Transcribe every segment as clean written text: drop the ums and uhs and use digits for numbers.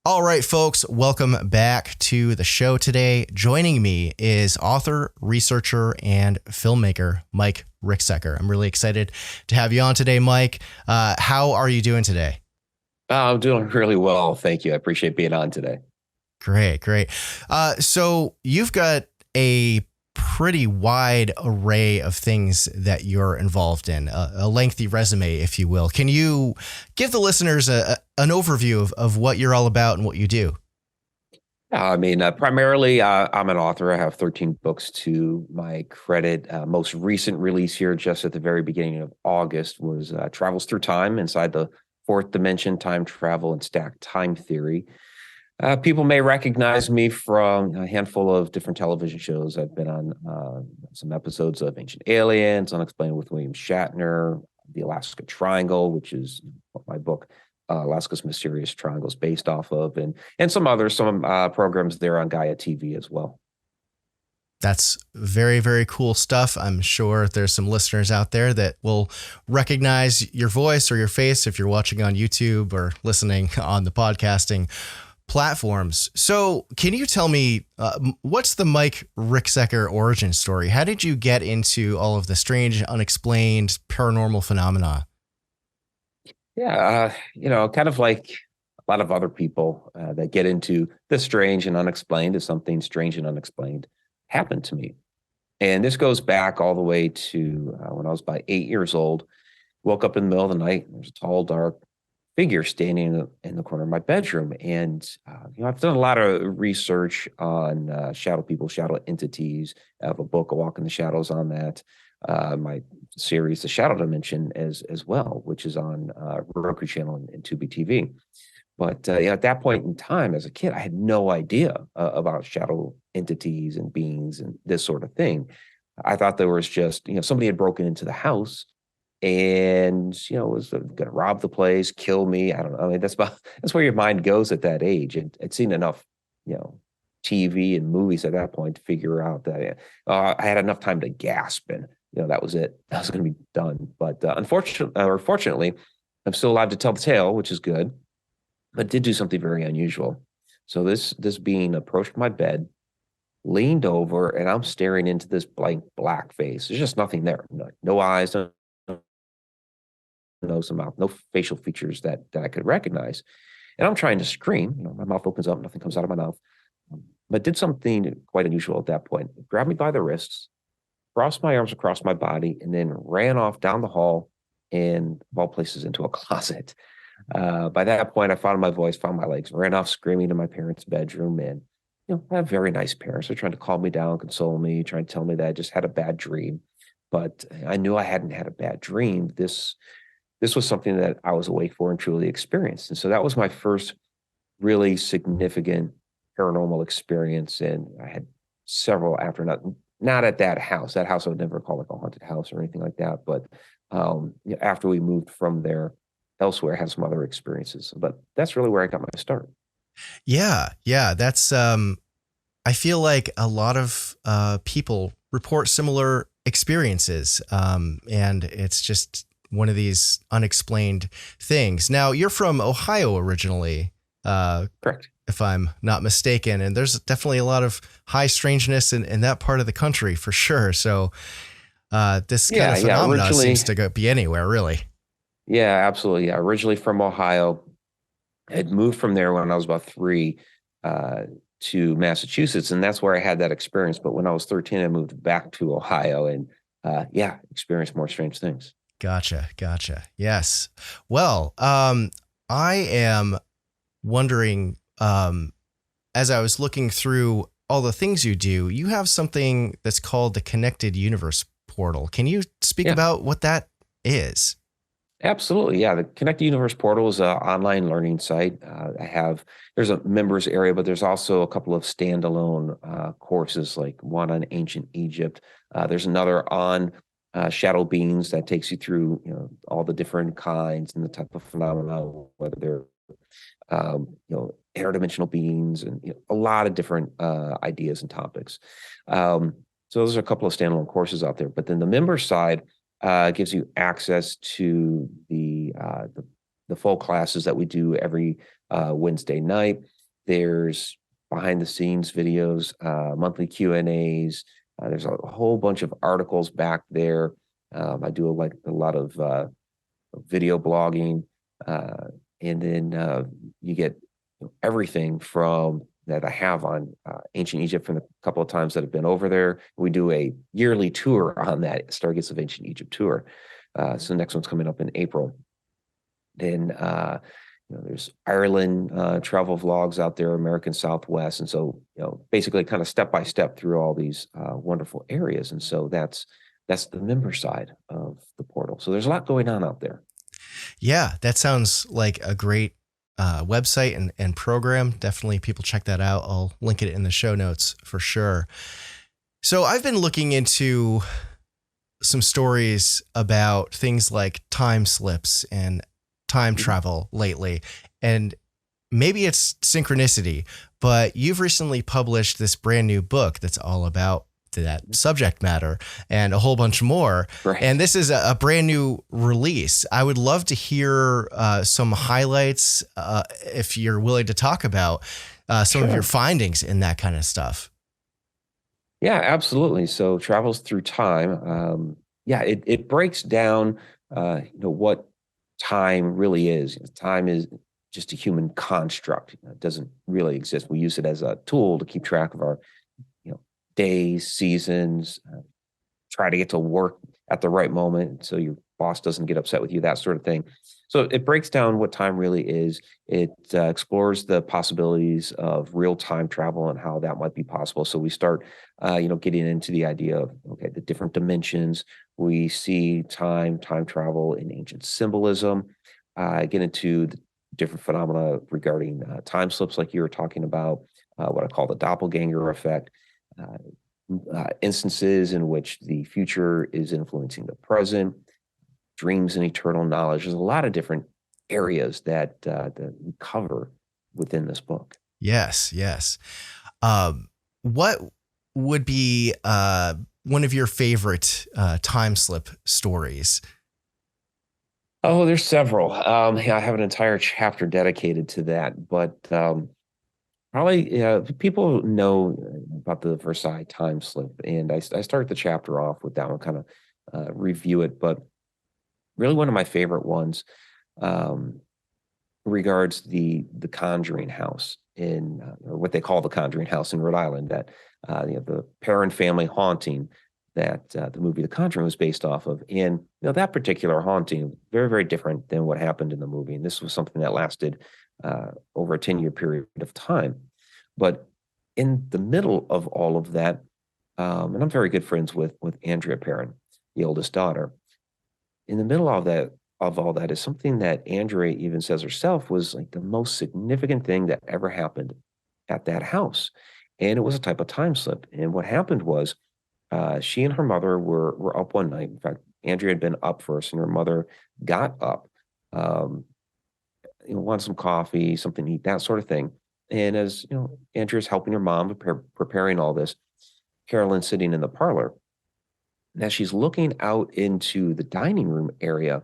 All right, folks, welcome back to the show today. Joining me is author, researcher, and filmmaker Mike Ricksecker. I'm really excited to have you on today, Mike. How are you doing today? I'm doing really well. Thank you. I appreciate being on today. Great. So you've got a pretty wide array of things that you're involved in, a lengthy resume, if you will. Can you give the listeners an overview of what you're all about and what you do? Primarily, I'm an author. I have 13 books to my credit. Most recent release here, just at the very beginning of August, was Travels Through Time Inside the Fourth Dimension, Time Travel, and Stacked Time Theory. People may recognize me from a handful of different television shows. I've been on some episodes of Ancient Aliens, Unexplained with William Shatner, The Alaska Triangle, which is what my book, Alaska's Mysterious Triangle, is based off of, and some programs there on Gaia TV as well. That's very cool stuff. I'm sure there's some listeners out there that will recognize your voice or your face if you're watching on YouTube or listening on the podcasting platforms. So can you tell me what's the Mike Ricksecker origin story? How did you get into all of the strange, unexplained paranormal phenomena? Yeah, kind of like a lot of other people that get into the strange and unexplained, is something strange and unexplained happened to me. And this goes back all the way to when I was about 8 years old. Woke up in the middle of the night. There's a tall, dark figure standing in the corner of my bedroom. And, I've done a lot of research on shadow people, shadow entities. I have a book, A Walk in the Shadows, on that. My series, The Shadow Dimension, as well, which is on Roku channel and Tubi TV. But at that point in time, as a kid, I had no idea about shadow entities and beings and this sort of thing. I thought there was just, somebody had broken into the house and, was going to rob the place, kill me. I don't know. I mean, that's where your mind goes at that age. And I'd seen enough, TV and movies at that point to figure out that I had enough time to gasp, and that was it. That was going to be done. But fortunately, I'm still alive to tell the tale, which is good. But did do something very unusual. So this being approached my bed, leaned over, and I'm staring into this blank black face. There's just nothing there. No eyes, no nose, no mouth, no facial features that I could recognize. And I'm trying to scream. My mouth opens up, nothing comes out of my mouth. But did something quite unusual at that point. It grabbed me by the wrists, crossed my arms across my body, and then ran off down the hall and, of all places, into a closet. By that point, I found my voice, found my legs, ran off screaming to my parents' bedroom. And, I have very nice parents. They're trying to calm me down, console me, trying to tell me that I just had a bad dream. But I knew I hadn't had a bad dream. This was something that I was awake for and truly experienced. And so that was my first really significant paranormal experience. And I had several after, not at that house. That house I would never call like a haunted house or anything like that. But after we moved from there, elsewhere, I had some other experiences, but that's really where I got my start. Yeah. That's, I feel like a lot of people report similar experiences. And it's just one of these unexplained things. Now, you're from Ohio originally. Correct. If I'm not mistaken. And there's definitely a lot of high strangeness in that part of the country for sure. So this kind of phenomenon seems to be anywhere, really. Yeah, absolutely. Yeah. Originally from Ohio. I had moved from there when I was about 3 to Massachusetts, and that's where I had that experience. But when I was 13, I moved back to Ohio and experienced more strange things. Gotcha. Yes. Well, I am wondering, as I was looking through all the things you do, you have something that's called the Connected Universe Portal. Can you speak about what that is? Absolutely. Yeah. The Connected Universe Portal is an online learning site. There's a members area, but there's also a couple of standalone courses, like one on ancient Egypt. There's another on shadow beings that takes you through, all the different kinds and the type of phenomena, whether they're, interdimensional beings and a lot of different ideas and topics. So those are a couple of standalone courses out there. But then the member side gives you access to the full classes that we do every Wednesday night. There's behind the scenes videos, monthly Q&As. There's a whole bunch of articles back there. I do a lot of video blogging, and then you get everything from that I have on ancient Egypt from the couple of times that I've been over there. We do a yearly tour on that Stargates of Ancient Egypt tour. So the next one's coming up in April. Then there's Ireland travel vlogs out there, American Southwest, and so basically kind of step by step through all these wonderful areas. And so that's the member side of the portal. So there's a lot going on out there. Yeah, that sounds like a great website and program. Definitely people check that out. I'll link it in the show notes for sure. So I've been looking into some stories about things like time slips and time travel lately, and maybe it's synchronicity, but you've recently published this brand new book that's all about that subject matter and a whole bunch more. Right. And this is a brand new release. I would love to hear some highlights if you're willing to talk about some of your findings in that kind of stuff. Yeah, absolutely. So Travels Through Time. It breaks down what time really is. Time is just a human construct. It doesn't really exist. We use it as a tool to keep track of our days, seasons, try to get to work at the right moment so your boss doesn't get upset with you, that sort of thing. So it breaks down what time really is. It explores the possibilities of real-time travel and how that might be possible. So we start, getting into the idea of, the different dimensions. We see time travel in ancient symbolism. Get into the different phenomena regarding time slips, like you were talking about, what I call the doppelganger effect. Instances in which the future is influencing the present, dreams and eternal knowledge. There's a lot of different areas that we cover within this book. Yes. What would be one of your favorite time slip stories? Oh, there's several. I have an entire chapter dedicated to that, but probably people know about the Versailles time slip, and I start the chapter off with that one, kind of review it. But really, one of my favorite ones regards the Conjuring House or what they call the Conjuring House in Rhode Island. That the Perron family haunting that the movie The Conjuring was based off of, and that particular haunting very, very different than what happened in the movie. And this was something that lasted over a 10-year period of time. But in the middle of all of that, and I'm very good friends with Andrea Perron, the oldest daughter. In the middle of all that is something that Andrea even says herself was like the most significant thing that ever happened at that house. And it was a type of time slip. And what happened was she and her mother were up one night. In fact, Andrea had been up first, and her mother got up, wanted some coffee, something to eat, that sort of thing. And as Andrea's helping her mom preparing all this, Carolyn's sitting in the parlor. And as she's looking out into the dining room area,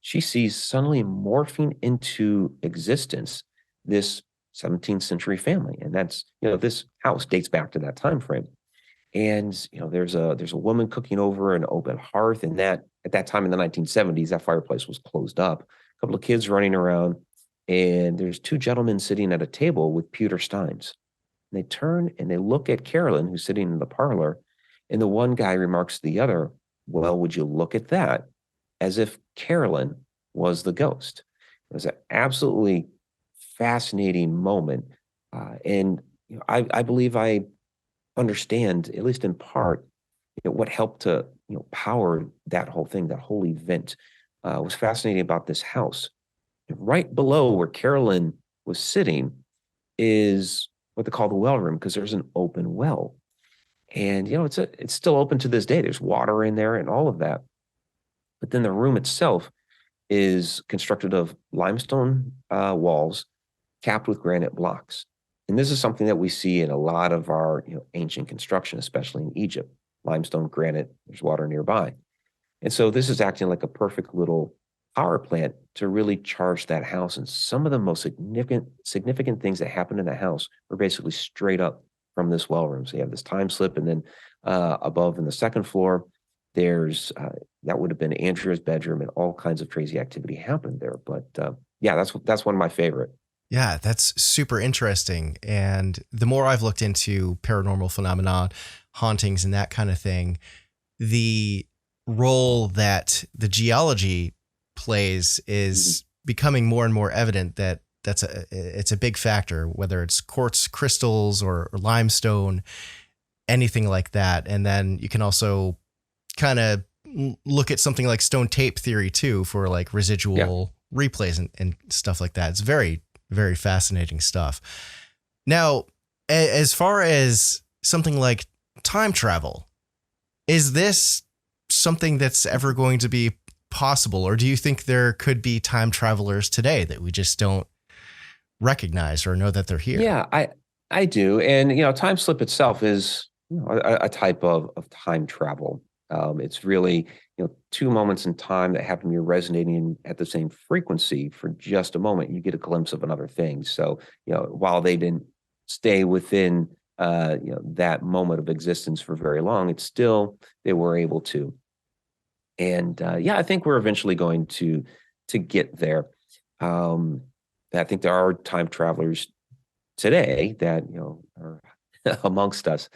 she sees suddenly morphing into existence this 17th century family. And that's, this house dates back to that time frame. And there's a woman cooking over an open hearth, and that at that time in the 1970s, that fireplace was closed up. A couple of kids running around. And there's two gentlemen sitting at a table with pewter steins. And they turn and they look at Carolyn, who's sitting in the parlor. And the one guy remarks to the other, "Well, would you look at that?" As if Carolyn was the ghost. It was an absolutely fascinating moment. And I believe I understand, at least in part, what helped to power that whole thing, that whole event. Was fascinating about this house. Right below where Carolyn was sitting is what they call the well room, because there's an open well. And, it's still open to this day. There's water in there and all of that. But then the room itself is constructed of limestone walls capped with granite blocks. And this is something that we see in a lot of our ancient construction, especially in Egypt. Limestone, granite, there's water nearby. And so this is acting like a perfect little power plant to really charge that house. And some of the most significant things that happened in the house were basically straight up from this well room. So you have this time slip, and then above in the second floor, there's that would have been Andrea's bedroom, and all kinds of crazy activity happened there. But yeah, that's one of my favorite. Yeah, that's super interesting. And the more I've looked into paranormal phenomena, hauntings, and that kind of thing, the role that the geology plays is becoming more and more evident that it's a big factor, whether it's quartz crystals or limestone, anything like that. And then you can also kind of look at something like stone tape theory too, for like residual replays and stuff like that. It's very, very fascinating stuff. Now, as far as something like time travel, is this something that's ever going to be possible? Or do you think there could be time travelers today that we just don't recognize or know that they're here? Yeah, I do. And, time slip itself is a type of time travel. It's really, two moments in time that happen to be resonating at the same frequency for just a moment. You get a glimpse of another thing. So, while they didn't stay within, that moment of existence for very long, it's still, they were able to. And yeah, I think we're eventually going to get there. I think there are time travelers today that are amongst us.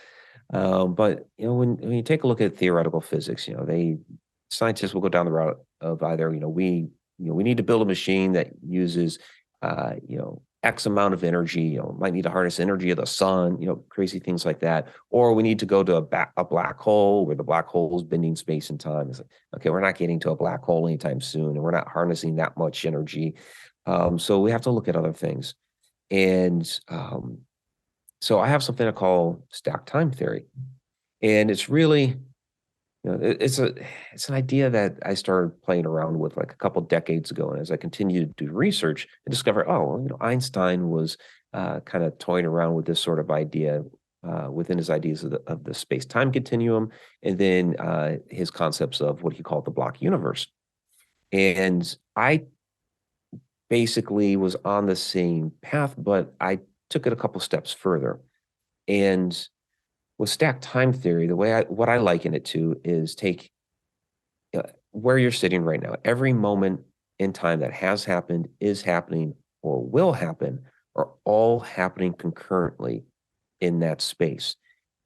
But when you take a look at theoretical physics, scientists will go down the route of either we need to build a machine that uses X amount of energy, might need to harness energy of the sun, crazy things like that, or we need to go to a black hole where the black hole is bending space and time. It's like, okay, we're not getting to a black hole anytime soon, and we're not harnessing that much energy. So we have to look at other things. And so I have something I call stacked time theory. And it's really, it's an idea that I started playing around with like a couple decades ago. And as I continued to do research, I discovered, Einstein was kind of toying around with this sort of idea within his ideas of the space-time continuum, and then his concepts of what he called the block universe. And I basically was on the same path, but I took it a couple steps further. And with stacked time theory, what I liken it to is take where you're sitting right now. Every moment in time that has happened, is happening, or will happen are all happening concurrently in that space.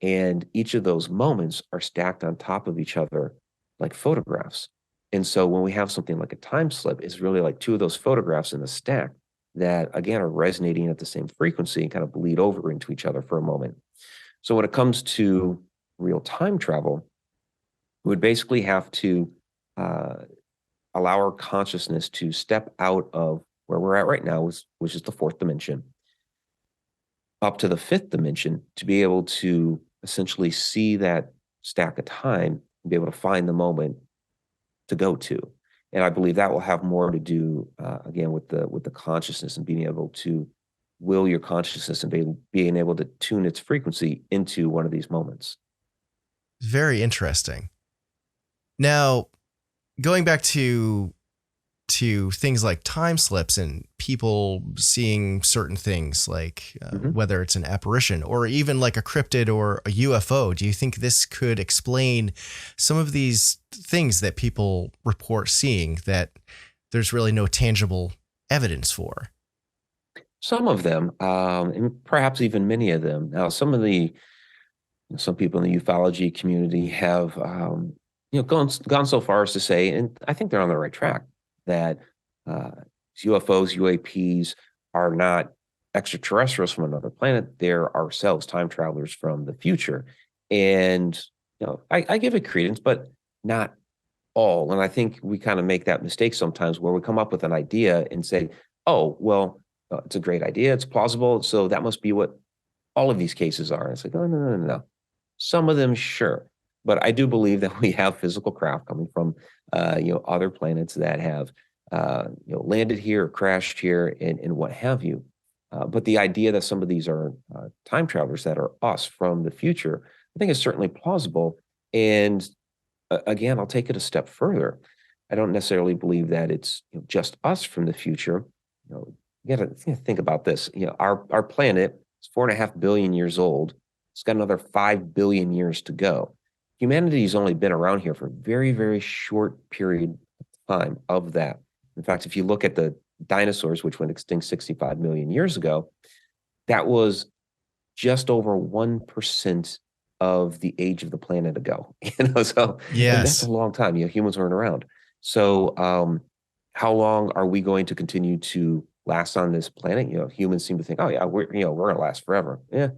And each of those moments are stacked on top of each other like photographs. And so when we have something like a time slip, it's really like two of those photographs in a stack that, again, are resonating at the same frequency and kind of bleed over into each other for a moment. So when it comes to real time travel, we would basically have to allow our consciousness to step out of where we're at right now, which is the fourth dimension, up to the fifth dimension, to be able to essentially see that stack of time and be able to find the moment to go to. And I believe that will have more to do, again, with the consciousness and being able to will your consciousness and being able to tune its frequency into one of these moments. Very interesting. Now, going back to things like time slips and people seeing certain things, like whether it's an apparition or even like a cryptid or a UFO, do you think this could explain some of these things that people report seeing that there's really no tangible evidence for? Some of them, and perhaps even many of them. Now, some people in the ufology community have, gone so far as to say, and I think they're on the right track, that UFOs, UAPs are not extraterrestrials from another planet. They're ourselves, time travelers from the future. And, I give it credence, but not all. And I think we kind of make that mistake sometimes where we come up with an idea and say, oh, well, it's a great idea. It's plausible. So that must be what all of these cases are. And it's like, no, no, no, no, no. Some of them, sure. But I do believe that we have physical craft coming from, other planets that have, landed here, or crashed here, and what have you. But the idea that some of these are time travelers that are us from the future, I think is certainly plausible. And again, I'll take it a step further. I don't necessarily believe that it's just us from the future. You got to think about this. Our planet is 4.5 billion years old. It's got another 5 billion years to go. Humanity's only been around here for a very, very short period of time of that. In fact, if you look at the dinosaurs, which went extinct 65 million years ago, that was just over 1% of the age of the planet ago. So and that's Yes. a long time. Humans weren't around. So how long are we going to continue to last on this planet? Humans seem to think, oh yeah, we're gonna last forever. Yeah,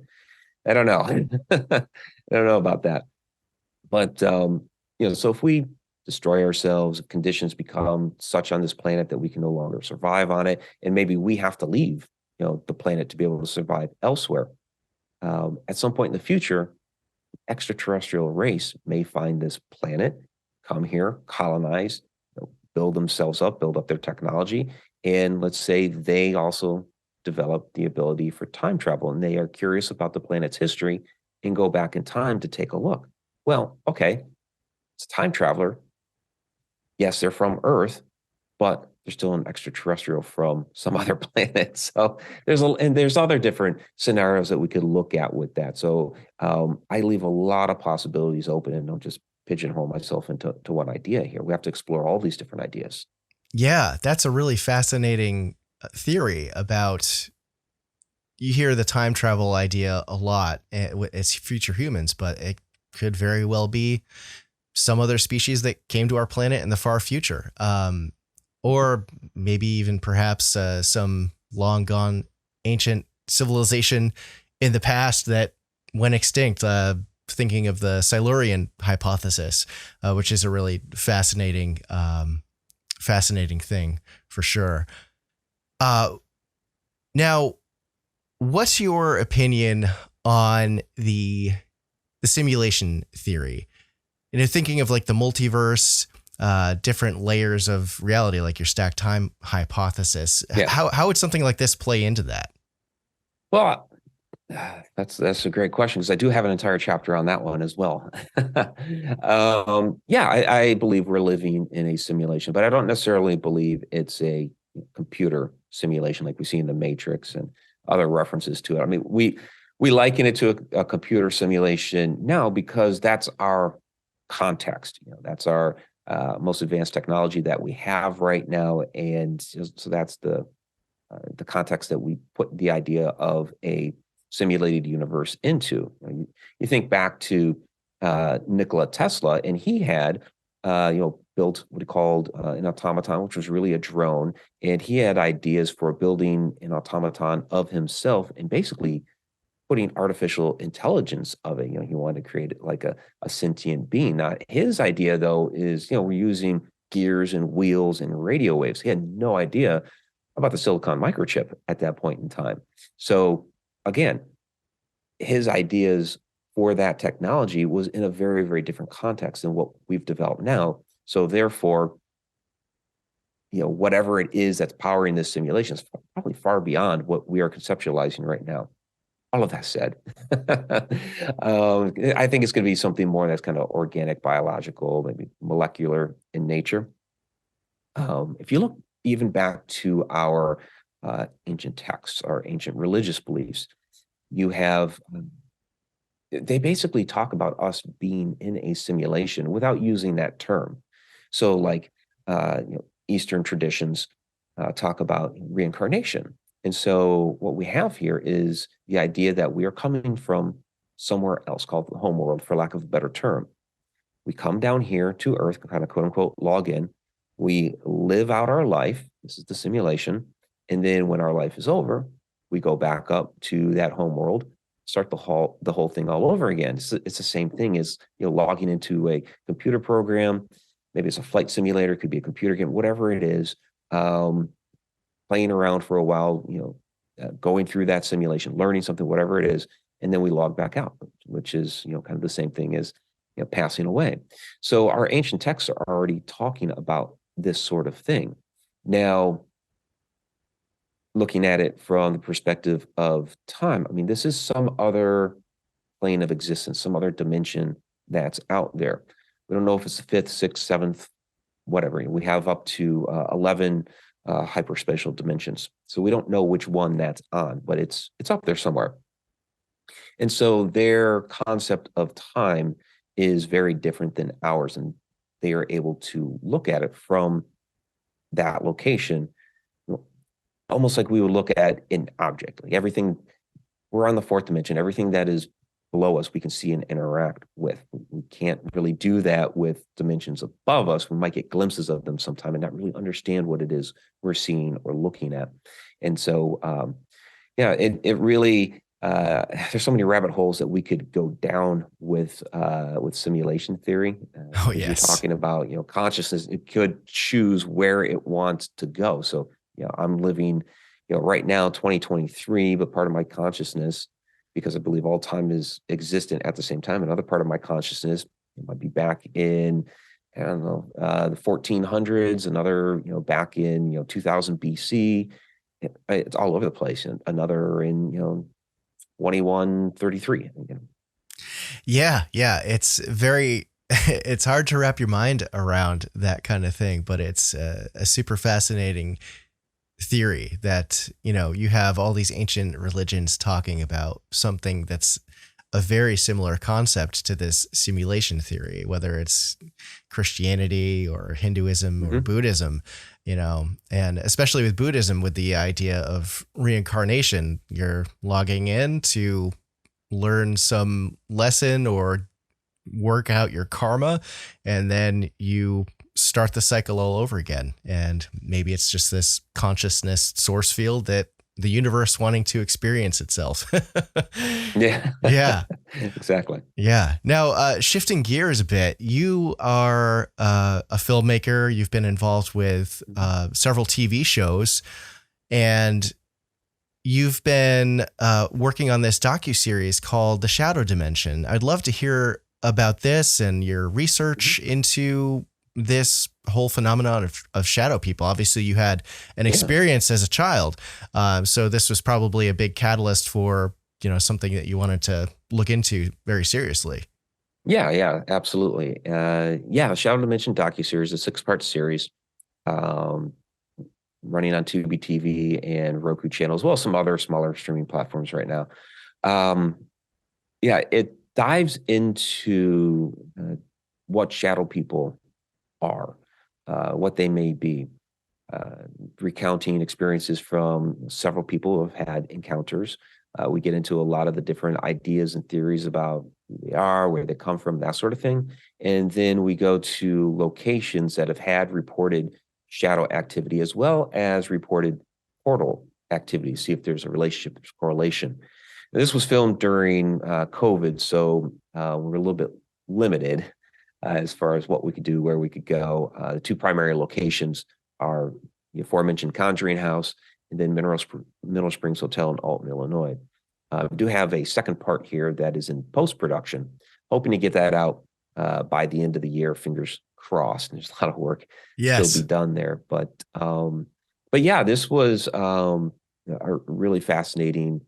I don't know. I don't know about that. But so if we destroy ourselves, if conditions become such on this planet that we can no longer survive on it, and maybe we have to leave, the planet to be able to survive elsewhere. At some point in the future, extraterrestrial race may find this planet, come here, colonize, build themselves up, build up their technology, and let's say they also develop the ability for time travel, and they are curious about the planet's history and go back in time to take a look. Well, okay, it's a time traveler. Yes, they're from Earth, but they're still an extraterrestrial from some other planet. So there's other different scenarios that we could look at with that. So I leave a lot of possibilities open and don't just pigeonhole myself into one idea here. We have to explore all these different ideas. Yeah, that's a really fascinating theory about. You hear the time travel idea a lot as future humans, but it could very well be some other species that came to our planet in the far future. Or maybe even perhaps some long gone ancient civilization in the past that went extinct, thinking of the Silurian hypothesis, which is a really fascinating thing for sure. Now, what's your opinion on the simulation theory? Thinking of like the multiverse, different layers of reality, like your stacked time hypothesis. Yeah. How would something like this play into that? Well, that's a great question, because I do have an entire chapter on that one as well. I believe we're living in a simulation, but I don't necessarily believe it's a computer simulation like we see in the Matrix and other references to it. I mean, we liken it to a computer simulation now because that's our context. That's our most advanced technology that we have right now, and so that's the context that we put the idea of a simulated universe into. You think back to Nikola Tesla, and he had built what he called an automaton, which was really a drone, and he had ideas for building an automaton of himself and basically putting artificial intelligence of it. He wanted to create it like a sentient being. Now, his idea, though, is, we're using gears and wheels and radio waves. He had no idea about the silicon microchip at that point in time. So again, his ideas for that technology was in a very, very different context than what we've developed now. So therefore, whatever it is that's powering this simulation is probably far beyond what we are conceptualizing right now. All of that said, I think it's going to be something more that's kind of organic, biological, maybe molecular in nature. If you look even back to our ancient texts, our ancient religious beliefs, you have, they basically talk about us being in a simulation without using that term. So like, Eastern traditions talk about reincarnation. And so what we have here is the idea that we are coming from somewhere else called the home world, for lack of a better term. We come down here to Earth, kind of quote unquote log in. We live out our life. This is the simulation. And then when our life is over, we go back up to that home world, start the whole thing all over again. It's the same thing as logging into a computer program. Maybe it's a flight simulator, it could be a computer game, whatever it is. Playing around for a while, going through that simulation, learning something, whatever it is, and then we log back out, which is kind of the same thing as passing away. So our ancient texts are already talking about this sort of thing. Now, looking at it from the perspective of time, I mean, this is some other plane of existence, some other dimension that's out there. We don't know if it's the fifth, sixth, seventh, whatever. We have up to 11 hyperspatial dimensions. So we don't know which one that's on, but it's up there somewhere. And so their concept of time is very different than ours, and they are able to look at it from that location, almost like we would look at an object. Like everything, we're on the fourth dimension. Everything that is below us, we can see and interact with. We can't really do that with dimensions above us. We might get glimpses of them sometime and not really understand what it is we're seeing or looking at. And so, it really, there's so many rabbit holes that we could go down with simulation theory. Oh, You're yes. talking about, consciousness. It could choose where it wants to go. So, I'm living, right now, 2023, but part of my consciousness, because I believe all time is existent at the same time, another part of my consciousness, it might be back in, I don't know, the 1400s, another, back in, 2000 BC. It's all over the place. And another in, 2133. Yeah. It's very, it's hard to wrap your mind around that kind of thing, but it's a super fascinating theory that, you have all these ancient religions talking about something that's a very similar concept to this simulation theory, whether it's Christianity or Hinduism or Buddhism, and especially with Buddhism, with the idea of reincarnation. You're logging in to learn some lesson or work out your karma, and then you start the cycle all over again. And maybe it's just this consciousness source field that the universe wanting to experience itself. Yeah. Exactly. Yeah. Now, shifting gears a bit, you are a filmmaker. You've been involved with several TV shows, and you've been working on this docuseries called The Shadow Dimension. I'd love to hear about this and your research into this whole phenomenon of shadow people. Obviously, you had an experience as a child. So this was probably a big catalyst for, something that you wanted to look into very seriously. Yeah, absolutely. The Shadow Dimension docuseries, a 6-part series, running on Tubi TV and Roku channel, as well as some other smaller streaming platforms right now. It dives into what shadow people are, what they may be, recounting experiences from several people who have had encounters. We get into a lot of the different ideas and theories about who they are, where they come from, that sort of thing. And then we go to locations that have had reported shadow activity as well as reported portal activity, see if there's a relationship, there's correlation. And this was filmed during COVID, so we're a little bit limited as far as what we could do, where we could go. The 2 primary locations are the aforementioned Conjuring House and then Mineral Springs Hotel in Alton, Illinois. We do have a second part here that is in post-production, hoping to get that out by the end of the year, fingers crossed. There's a lot of work still be done there. But yeah, this was a really fascinating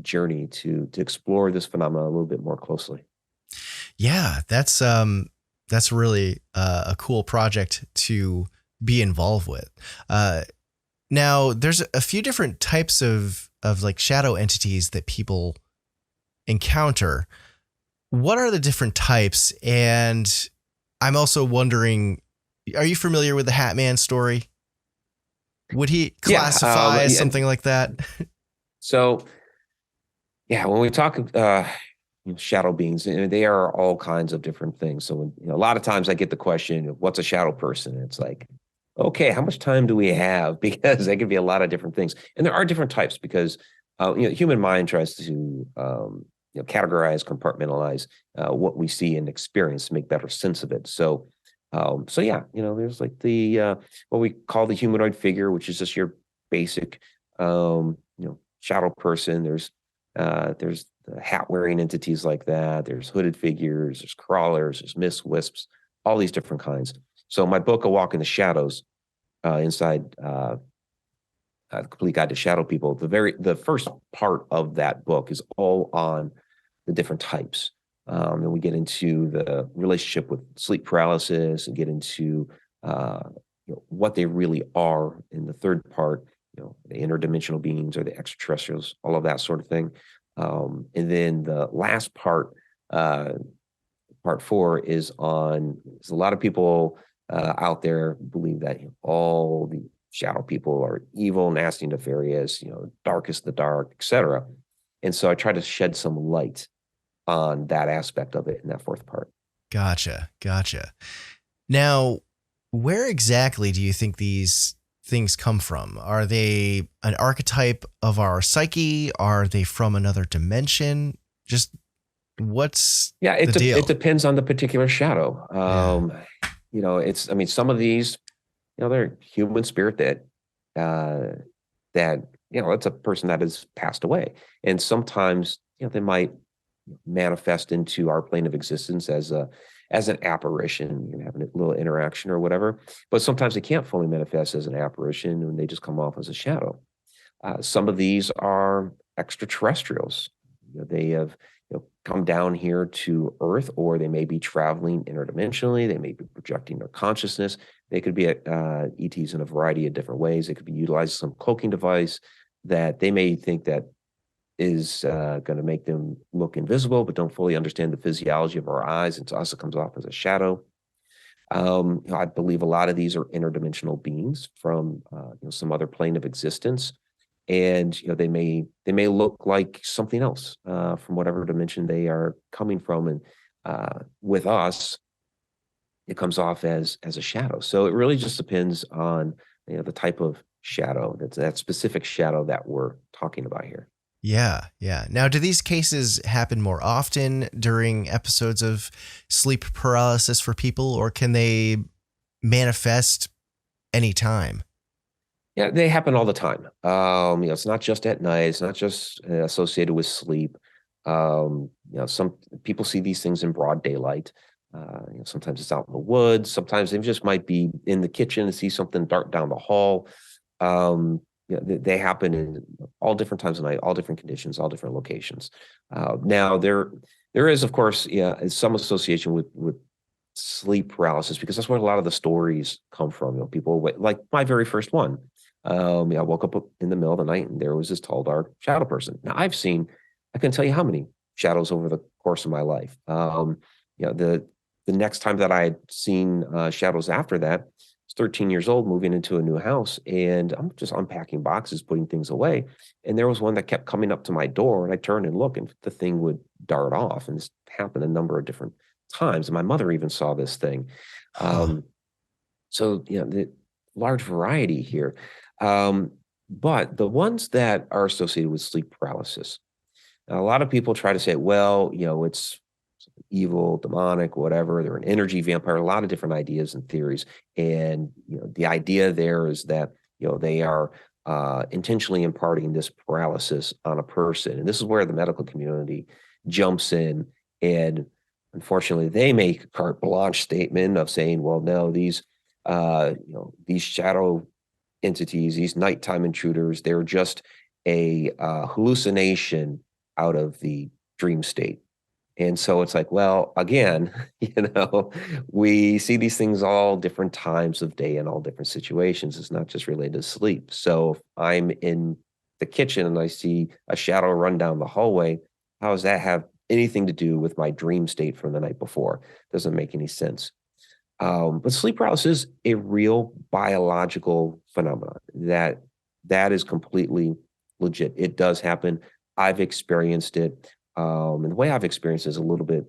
journey to explore this phenomenon a little bit more closely. Yeah, that's really a cool project to be involved with. Now, there's a few different types of like shadow entities that people encounter. What are the different types? And I'm also wondering, are you familiar with the Hat Man story? Would he classify as something like that? So, when we talk shadow beings, they are all kinds of different things. So, a lot of times I get the question, what's a shadow person? And it's like, okay, how much time do we have? Because there could be a lot of different things. And there are different types because, human mind tries to, categorize, compartmentalize what we see and experience to make better sense of it. So, there's like the, what we call the humanoid figure, which is just your basic, shadow person. There's hat wearing entities like that. There's hooded figures, there's crawlers, there's mist wisps, all these different kinds. So my book, A Walk in the Shadows, inside the Complete Guide to Shadow People, the first part of that book is all on the different types. And we get into the relationship with sleep paralysis and get into uh, what they really are. In the third part, the interdimensional beings or the extraterrestrials, all of that sort of thing. And then the last part, part four, is on. There's a lot of people out there believe that all the shadow people are evil, nasty, nefarious, darkest the dark, etc. And so I try to shed some light on that aspect of it in that fourth part. Gotcha. Now, where exactly do you think these things come from? Are they an archetype of our psyche? Are they from another dimension? Just what's the deal? It depends on the particular shadow. Some of these, they're human spirit that it's a person that has passed away. And sometimes, they might manifest into our plane of existence as an apparition, having a little interaction or whatever. But sometimes they can't fully manifest as an apparition, and they just come off as a shadow. Some of these are extraterrestrials. They have come down here to Earth, or they may be traveling interdimensionally. They may be projecting their consciousness. They could be ETs in a variety of different ways. They could be utilizing some cloaking device that they may think that is going to make them look invisible, but don't fully understand the physiology of our eyes. And to us, it comes off as a shadow. I believe a lot of these are interdimensional beings from some other plane of existence, and they may look like something else from whatever dimension they are coming from, and with us, it comes off as a shadow. So it really just depends on the type of shadow, that specific shadow that we're talking about here. Yeah. Now, do these cases happen more often during episodes of sleep paralysis for people, or can they manifest anytime? Yeah, they happen all the time. It's not just at night. It's not just associated with sleep. Some people see these things in broad daylight. Sometimes it's out in the woods. Sometimes they just might be in the kitchen and see something dart down the hall. They happen in all different times of night, all different conditions, all different locations. Now, there is, of course, some association with sleep paralysis, because that's where a lot of the stories come from. People, like my very first one. I woke up in the middle of the night and there was this tall, dark shadow person. Now, I can tell you how many shadows over the course of my life. The next time that I had seen shadows after that, 13 years old, moving into a new house, and I'm just unpacking boxes, putting things away. And there was one that kept coming up to my door, and I turned and looked, and the thing would dart off. And this happened a number of different times. And my mother even saw this thing. So, the large variety here. But the ones that are associated with sleep paralysis, a lot of people try to say, well, it's evil, demonic, whatever. They're an energy vampire, a lot of different ideas and theories. And, the idea there is that, they are intentionally imparting this paralysis on a person. And this is where the medical community jumps in. And unfortunately, they make a carte blanche statement of saying, well, no, these shadow entities, these nighttime intruders, they're just a hallucination out of the dream state. And so it's like, well, again, we see these things all different times of day and all different situations. It's not just related to sleep. So if I'm in the kitchen and I see a shadow run down the hallway, how does that have anything to do with my dream state from the night before? Doesn't make any sense. But sleep paralysis is a real biological phenomenon that is completely legit. It does happen. I've experienced it. And the way I've experienced it is a little bit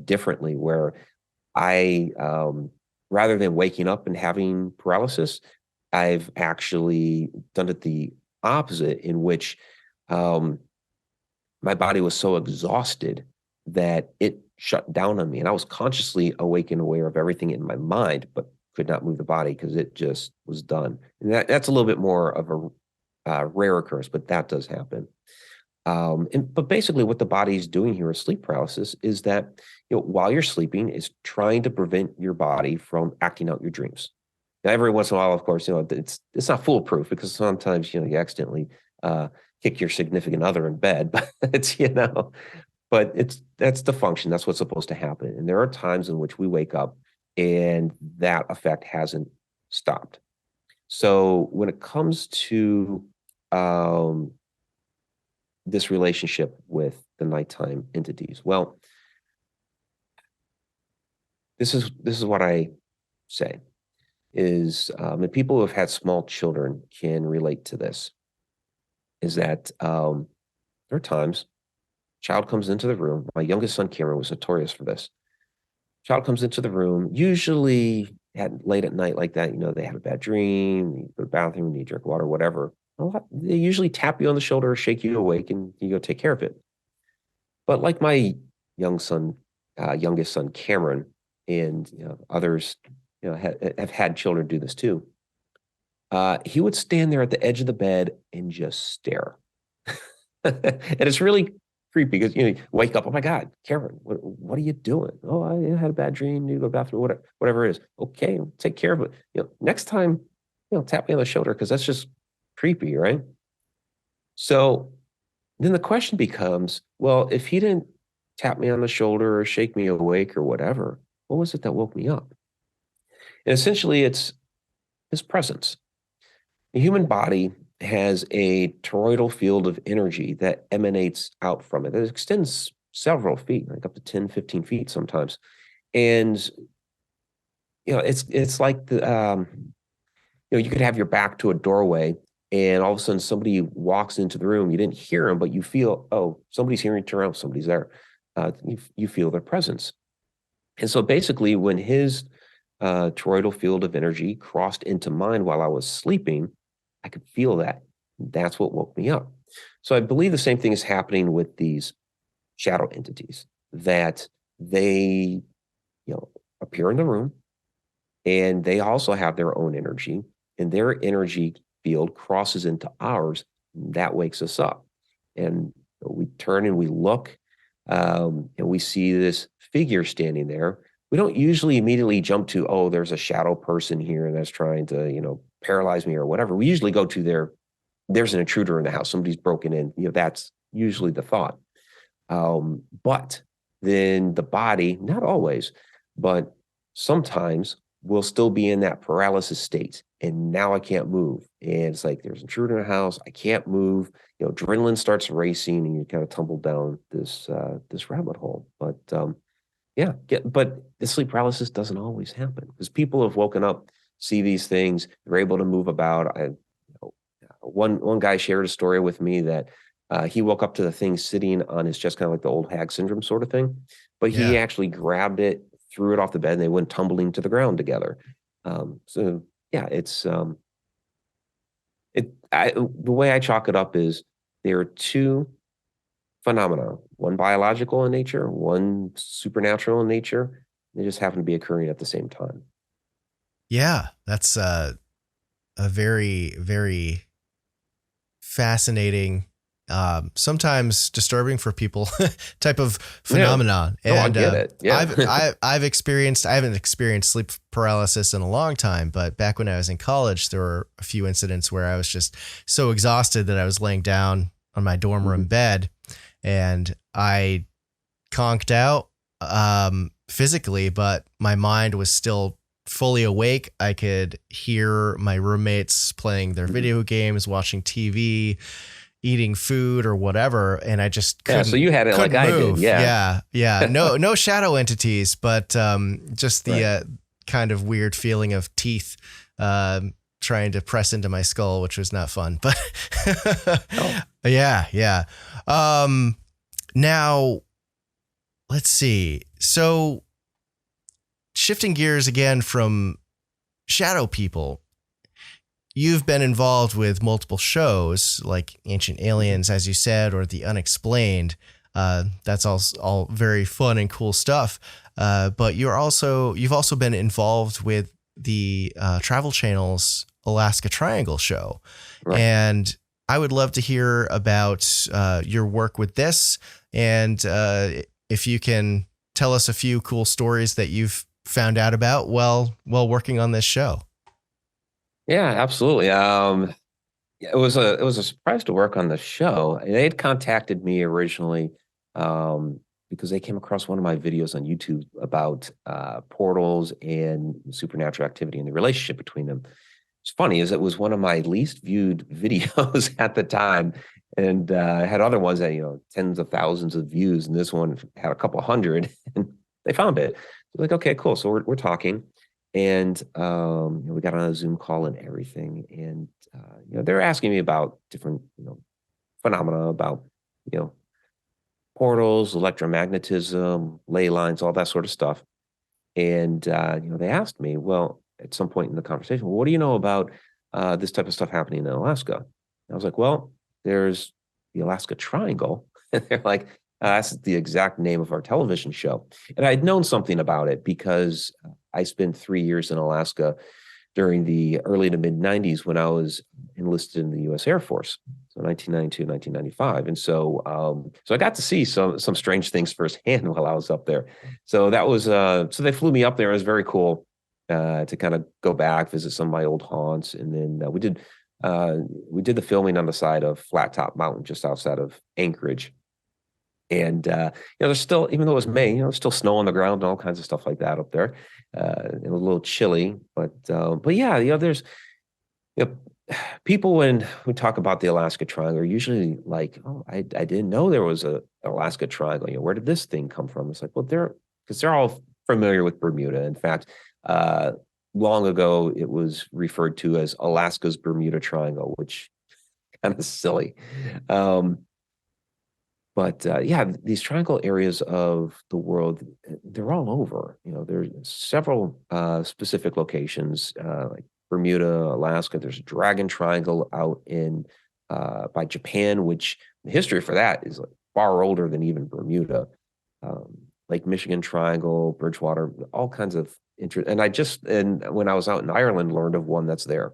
differently, where I, rather than waking up and having paralysis, I've actually done it the opposite, in which my body was so exhausted that it shut down on me. And I was consciously awake and aware of everything in my mind, but could not move the body because it just was done. And that's a little bit more of a rare occurrence, but that does happen. But basically what the body is doing here with sleep paralysis is that, while you're sleeping, is trying to prevent your body from acting out your dreams. Now, every once in a while, of course, it's not foolproof, because sometimes, you accidentally kick your significant other in bed, but that's the function. That's what's supposed to happen. And there are times in which we wake up and that effect hasn't stopped. So when it comes to this relationship with the nighttime entities, well, this is what I say is, and people who have had small children can relate to this, is that there are times child comes into the room. My youngest son, Cameron, was notorious for this. Child comes into the room, usually late at night like that, they have a bad dream, you go to the bathroom, you drink water, whatever. They usually tap you on the shoulder, shake you awake, and you go take care of it. But like my youngest son, Cameron, and others, have had children do this too. He would stand there at the edge of the bed and just stare. And it's really creepy because you wake up, oh my God, Cameron, what are you doing? Oh, I had a bad dream, need to go to the bathroom, whatever it is. Okay, take care of it. Next time, tap me on the shoulder because that's just creepy, right? So then the question becomes, well, if he didn't tap me on the shoulder or shake me awake or whatever, what was it that woke me up? And essentially, it's his presence. The human body has a toroidal field of energy that emanates out from it. It extends several feet, like up to 10, 15 feet sometimes. And, it's like you could have your back to a doorway and all of a sudden somebody walks into the room. You didn't hear him, but you feel, oh, somebody's hearing, turn around, somebody's there. You feel their presence. And so basically when his toroidal field of energy crossed into mine while I was sleeping, I could feel that. That's what woke me up. So I believe the same thing is happening with these shadow entities, that they, appear in the room and they also have their own energy, and their energy field crosses into ours. That wakes us up. And we turn and we look, and we see this figure standing there. We don't usually immediately jump to, oh, there's a shadow person here that's trying to, paralyze me or whatever. We usually go to there's an intruder in the house. Somebody's broken in. That's usually the thought. But then the body, not always, but sometimes will still be in that paralysis state. And now I can't move. And it's like there's an intruder in the house. I can't move. Adrenaline starts racing and you kind of tumble down this rabbit hole. But but the sleep paralysis doesn't always happen because people have woken up, see these things, they're able to move about. One guy shared a story with me that he woke up to the thing sitting on his chest, kind of like the old hag syndrome sort of thing, but he actually grabbed it, threw it off the bed, and they went tumbling to the ground together. It's the way I chalk it up is there are two phenomena, one biological in nature, one supernatural in nature. They just happen to be occurring at the same time. Yeah, that's a very, very fascinating, sometimes disturbing for people type of phenomenon. Yeah. And I get it. Yeah. I haven't experienced sleep paralysis in a long time, but back when I was in college, there were a few incidents where I was just so exhausted that I was laying down on my dorm room bed and I conked out physically, but my mind was still fully awake. I could hear my roommates playing their video games, watching TV, eating food or whatever. And I just couldn't. Yeah, so you had it like move. I did. Yeah. No shadow entities, but just the kind of weird feeling of teeth trying to press into my skull, which was not fun. But yeah. Now, let's see. So shifting gears again from shadow people, you've been involved with multiple shows like Ancient Aliens, as you said, or the Unexplained. That's all very fun and cool stuff. But you've also been involved with the Travel Channel's Alaska Triangle show. Right. And I would love to hear about your work with this. And if you can tell us a few cool stories that you've found out about while working on this show. Yeah, absolutely. It was a surprise to work on the show. They had contacted me originally because they came across one of my videos on YouTube about portals and supernatural activity and the relationship between them. It's funny is it was one of my least viewed videos at the time, and I had other ones that tens of thousands of views, and this one had a couple hundred, and they found it. So like, okay, cool. So we're talking, and we got on a Zoom call and everything, and they're asking me about different phenomena about portals, electromagnetism, ley lines, all that sort of stuff. And they asked me, well, at some point in the conversation, well, what do you know about this type of stuff happening in Alaska? And I was like, well, there's the Alaska Triangle. And they're like, that's the exact name of our television show. And I'd known something about it because I spent 3 years in Alaska during the early to mid 90s when I was enlisted in the U.S. Air Force. So 1992, 1995. And so I got to see some strange things firsthand while I was up there. So that was, so they flew me up there. It was very cool to kind of go back, visit some of my old haunts. And then we did the filming on the side of Flat Top Mountain, just outside of Anchorage. And there's still, even though it was May, still snow on the ground and all kinds of stuff like that up there. It was a little chilly, but yeah, there's people when we talk about the Alaska Triangle are usually like, oh, I didn't know there was a Alaska Triangle. Where did this thing come from? It's like, well, because they're all familiar with Bermuda. In fact, long ago it was referred to as Alaska's Bermuda Triangle, which kind of silly. But yeah, these triangle areas of the world, they're all over. There's several specific locations like Bermuda, Alaska. There's a Dragon Triangle out in by Japan, which the history for that is like far older than even Bermuda. Lake Michigan Triangle, Bridgewater, all kinds of interest. And when I was out in Ireland, learned of one that's there.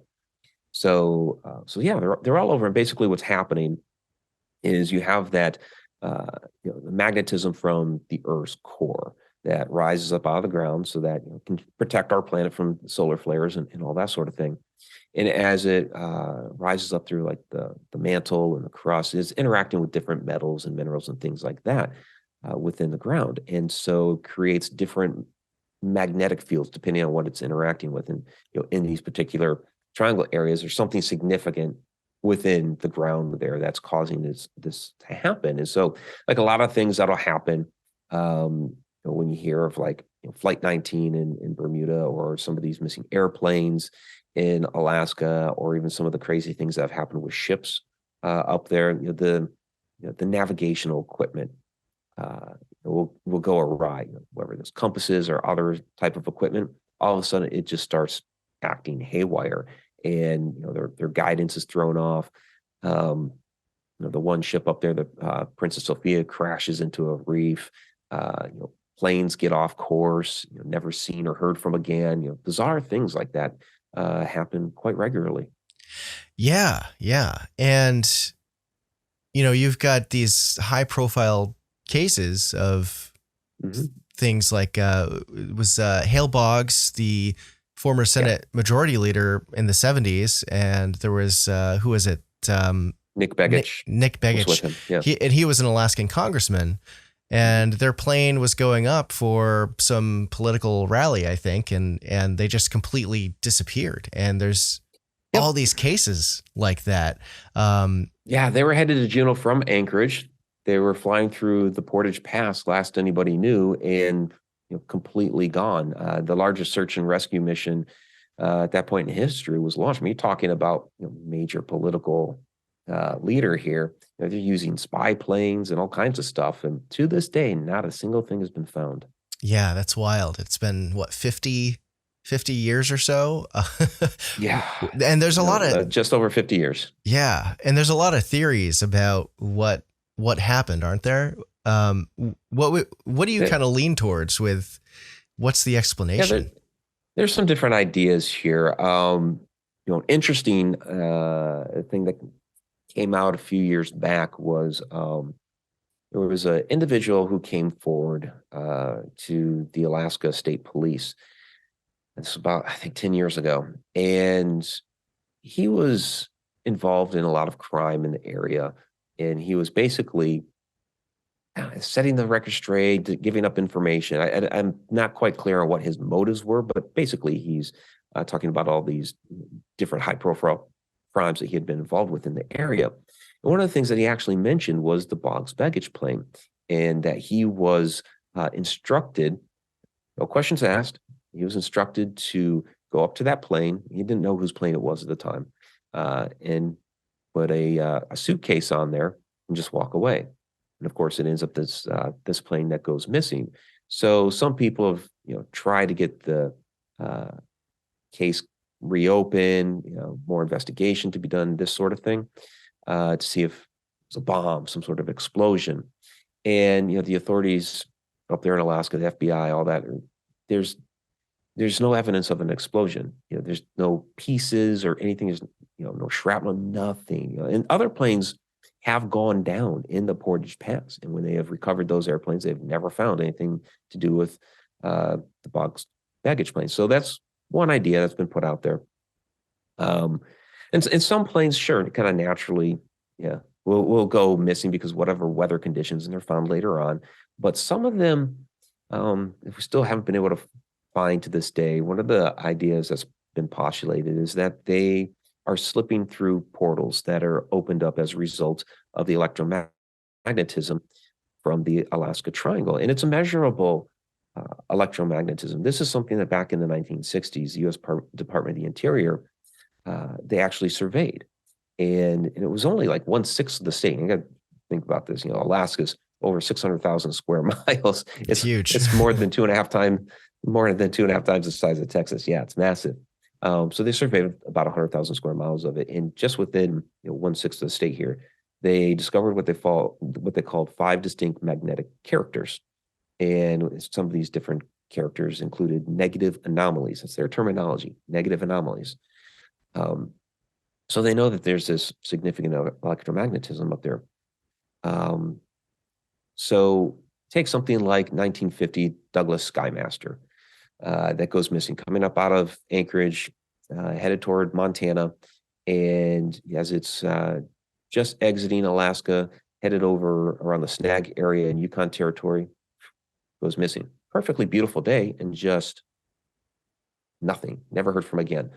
So yeah, they're all over. And basically, what's happening is you have that. The magnetism from the Earth's core that rises up out of the ground so that can protect our planet from solar flares and all that sort of thing. And as it rises up through like the mantle and the crust, it's interacting with different metals and minerals and things like that within the ground. And so creates different magnetic fields depending on what it's interacting with. And in these particular triangle areas, there's something significant within the ground there that's causing this to happen. And so like a lot of things that'll happen when you hear of like Flight 19 in Bermuda, or some of these missing airplanes in Alaska, or even some of the crazy things that have happened with ships up there, the navigational equipment will go awry, whether it's compasses or other type of equipment. All of a sudden it just starts acting haywire, and their guidance is thrown off. The one ship up there, the Princess Sophia, crashes into a reef. Planes get off course, never seen or heard from again. Bizarre things like that happen quite regularly. Yeah, and you've got these high profile cases of things like it was Hale Boggs, the former Senate Majority Leader in the 70s, and there was who was it? Nick Begich. Nick Begich. Was with him. Yeah. He was an Alaskan congressman, and their plane was going up for some political rally, I think, and they just completely disappeared. And there's all these cases like that. Yeah, they were headed to Juneau from Anchorage. They were flying through the Portage Pass, last anybody knew, and completely gone. The largest search and rescue mission at that point in history was launched. You're talking about major political leader here. They're using spy planes and all kinds of stuff. And to this day, not a single thing has been found. Yeah, that's wild. It's been, what, 50 years or so? Yeah. And there's a lot of... just over 50 years. Yeah. And there's a lot of theories about what happened, aren't there? What do you kind of lean towards with what's the explanation? Yeah, there's some different ideas here. Interesting thing that came out a few years back was there was an individual who came forward to the Alaska State Police. It's about, I think, 10 years ago. And he was involved in a lot of crime in the area. And he was basically, setting the record straight, giving up information. I'm not quite clear on what his motives were, but basically he's talking about all these different high-profile crimes that he had been involved with in the area. And one of the things that he actually mentioned was the Boggs baggage plane, and that he was instructed, no questions asked, he was instructed to go up to that plane. He didn't know whose plane it was at the time, and put a suitcase on there and just walk away. And of course, it ends up this plane that goes missing. So some people have tried to get the case reopened, more investigation to be done, this sort of thing, to see if it was a bomb, some sort of explosion. And the authorities up there in Alaska, the FBI, all that, there's no evidence of an explosion. There's no pieces or anything. There's no shrapnel, nothing. And other planes have gone down in the Portage Pass, and when they have recovered those airplanes, they've never found anything to do with the Boggs baggage plane. So that's one idea that's been put out there. And some planes, sure, kind of naturally, will go missing because whatever weather conditions, and they're found later on. But some of them, if we still haven't been able to find to this day, one of the ideas that's been postulated is that they are slipping through portals that are opened up as a result of the electromagnetism from the Alaska Triangle. And it's a measurable electromagnetism. This is something that back in the 1960s, the U.S. Department of the Interior, they actually surveyed. And it was only like 1/6 of the state. You got to think about this. Alaska's over 600,000 square miles. It's huge. It's more than two and a half times the size of Texas. Yeah, it's massive. So they surveyed about 100,000 square miles of it, and just within 1/6 of the state here, they discovered what they called 5 distinct magnetic characters, and some of these different characters included negative anomalies. That's their terminology, negative anomalies. So they know that there's this significant electromagnetism up there. So take something like 1950 Douglas Skymaster. That goes missing, coming up out of Anchorage, headed toward Montana. And as it's just exiting Alaska, headed over around the Snag area in Yukon Territory, goes missing. Perfectly beautiful day, and just nothing. Never heard from again.